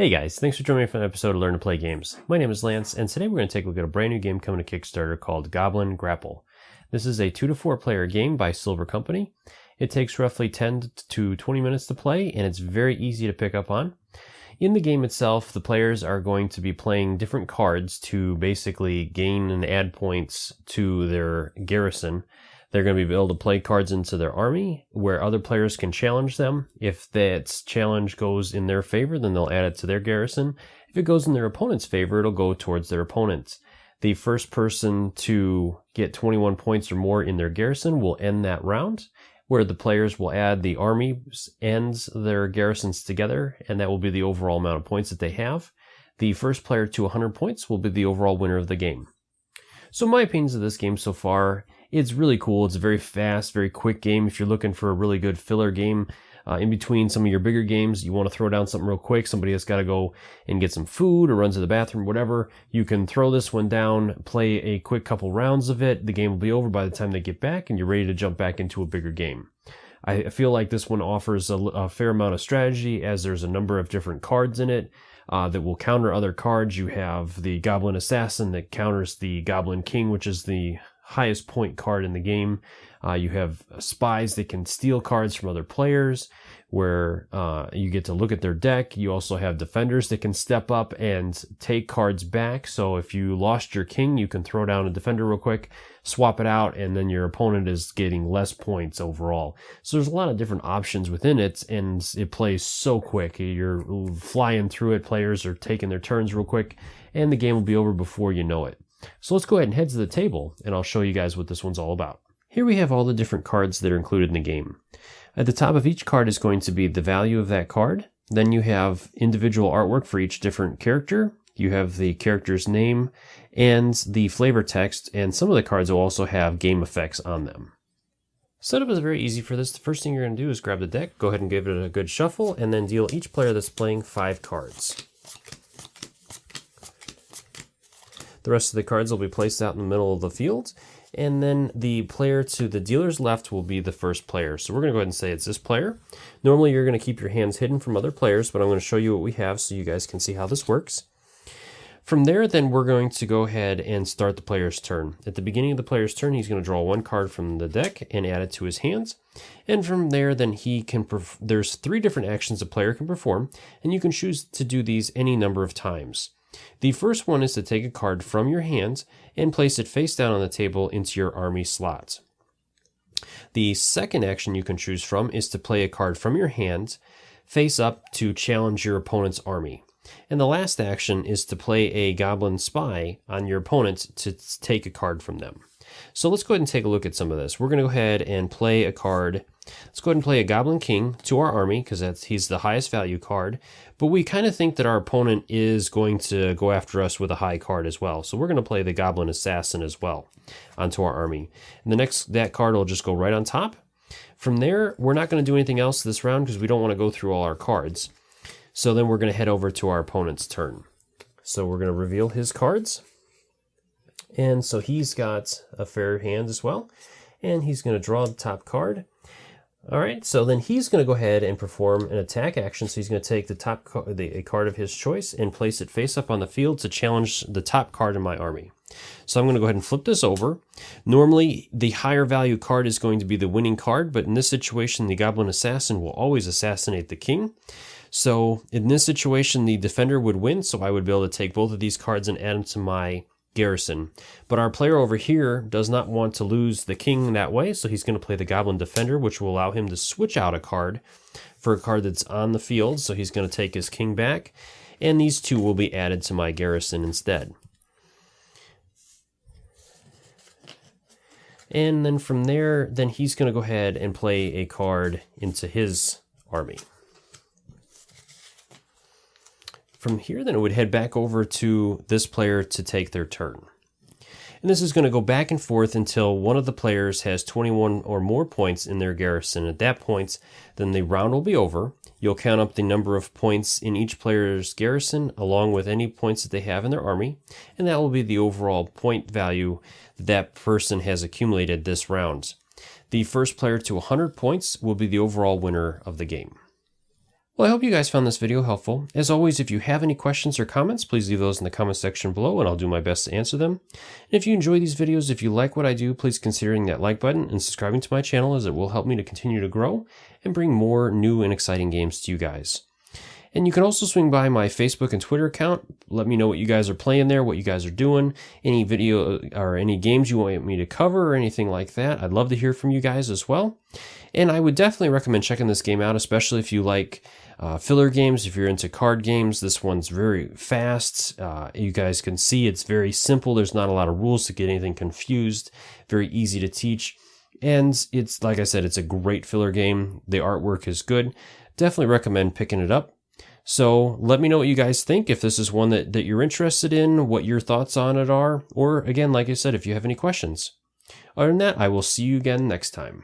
Hey guys, thanks for joining me for an episode of Learn to Play Games. My name is Lance, and today we're going to take a look at a brand new game coming to Kickstarter called Goblin Grapple. This is a 2 to 4 player game by Silver Company. It takes roughly 10 to 20 minutes to play, and it's very easy to pick up on. In the game itself, the players are going to be playing different cards to basically gain and add points to their garrison. They're going to be able to play cards into their army where other players can challenge them. If that challenge goes in their favor, then they'll add it to their garrison. If it goes in their opponent's favor, it'll go towards their opponents. The first person to get 21 points or more in their garrison will end that round, where the players will add the armies and their garrisons together, and that will be the overall amount of points that they have. The first player to 100 points will be the overall winner of the game. So my opinions of this game so far, it's really cool. It's a very fast, very quick game. If you're looking for a really good filler game in between some of your bigger games, you want to throw down something real quick, somebody has got to go and get some food or run to the bathroom, whatever, you can throw this one down, play a quick couple rounds of it. The game will be over by the time they get back, and you're ready to jump back into a bigger game. I feel like this one offers a fair amount of strategy, as there's a number of different cards in it that will counter other cards. You have the Goblin Assassin that counters the Goblin King, which is the highest point card in the game. You have spies that can steal cards from other players, where you get to look at their deck. You also have defenders that can step up and take cards back. So if you lost your king, you can throw down a defender real quick, swap it out, and then your opponent is getting less points overall. So there's a lot of different options within it, and it plays so quick. You're flying through it. Players are taking their turns real quick, and the game will be over before you know it. So let's go ahead and head to the table, and I'll show you guys what this one's all about. Here we have all the different cards that are included in the game. At the top of each card is going to be the value of that card. Then you have individual artwork for each different character. You have the character's name and the flavor text, and some of the cards will also have game effects on them. Setup is very easy for this. The first thing you're going to do is grab the deck, go ahead and give it a good shuffle, and then deal each player that's playing 5 cards. The rest of the cards will be placed out in the middle of the field, and then the player to the dealer's left will be the first player. So we're going to go ahead and say it's this player. Normally you're going to keep your hands hidden from other players, but I'm going to show you what we have so you guys can see how this works. From there, then we're going to go ahead and start the player's turn. At the beginning of the player's turn, he's going to draw 1 card from the deck and add it to his hands. And from there, then he can there's 3 different actions a player can perform, and you can choose to do these any number of times. The first one is to take a card from your hand and place it face down on the table into your army slot. The second action you can choose from is to play a card from your hand face up to challenge your opponent's army. And the last action is to play a goblin spy on your opponent to take a card from them. So let's go ahead and take a look at some of this. We're going to go ahead and play a card. Let's go ahead and play a Goblin King to our army, because he's the highest value card. But we kind of think that our opponent is going to go after us with a high card as well. So we're going to play the Goblin Assassin as well onto our army. And that card will just go right on top. From there, we're not going to do anything else this round because we don't want to go through all our cards. So then we're going to head over to our opponent's turn. So we're going to reveal his cards. And so he's got a fair hand as well. And he's going to draw the top card. All right, so then he's going to go ahead and perform an attack action. So he's going to take a card of his choice and place it face up on the field to challenge the top card in my army. So I'm going to go ahead and flip this over. Normally, the higher value card is going to be the winning card, but in this situation, the Goblin Assassin will always assassinate the king. So in this situation, the defender would win, so I would be able to take both of these cards and add them to my garrison. But our player over here does not want to lose the king that way, so he's going to play the Goblin Defender, which will allow him to switch out a card for a card that's on the field. So he's going to take his king back, and these 2 will be added to my garrison instead. And then from there, then he's going to go ahead and play a card into his army. From here, then it would head back over to this player to take their turn. And this is going to go back and forth until one of the players has 21 or more points in their garrison. At that point, then the round will be over. You'll count up the number of points in each player's garrison along with any points that they have in their army. And that will be the overall point value that person has accumulated this round. The first player to 100 points will be the overall winner of the game. Well, I hope you guys found this video helpful. As always, if you have any questions or comments, please leave those in the comment section below and I'll do my best to answer them. And if you enjoy these videos, if you like what I do, please consider hitting that like button and subscribing to my channel, as it will help me to continue to grow and bring more new and exciting games to you guys. And you can also swing by my Facebook and Twitter account. Let me know what you guys are playing there, what you guys are doing, any video or any games you want me to cover or anything like that. I'd love to hear from you guys as well. And I would definitely recommend checking this game out, especially if you like filler games, if you're into card games. This one's very fast. You guys can see it's very simple. There's not a lot of rules to get anything confused. Very easy to teach. And it's, like I said, it's a great filler game. The artwork is good. Definitely recommend picking it up. So let me know what you guys think, if this is one that you're interested in, what your thoughts on it are, or again, like I said, if you have any questions. Other than that, I will see you again next time.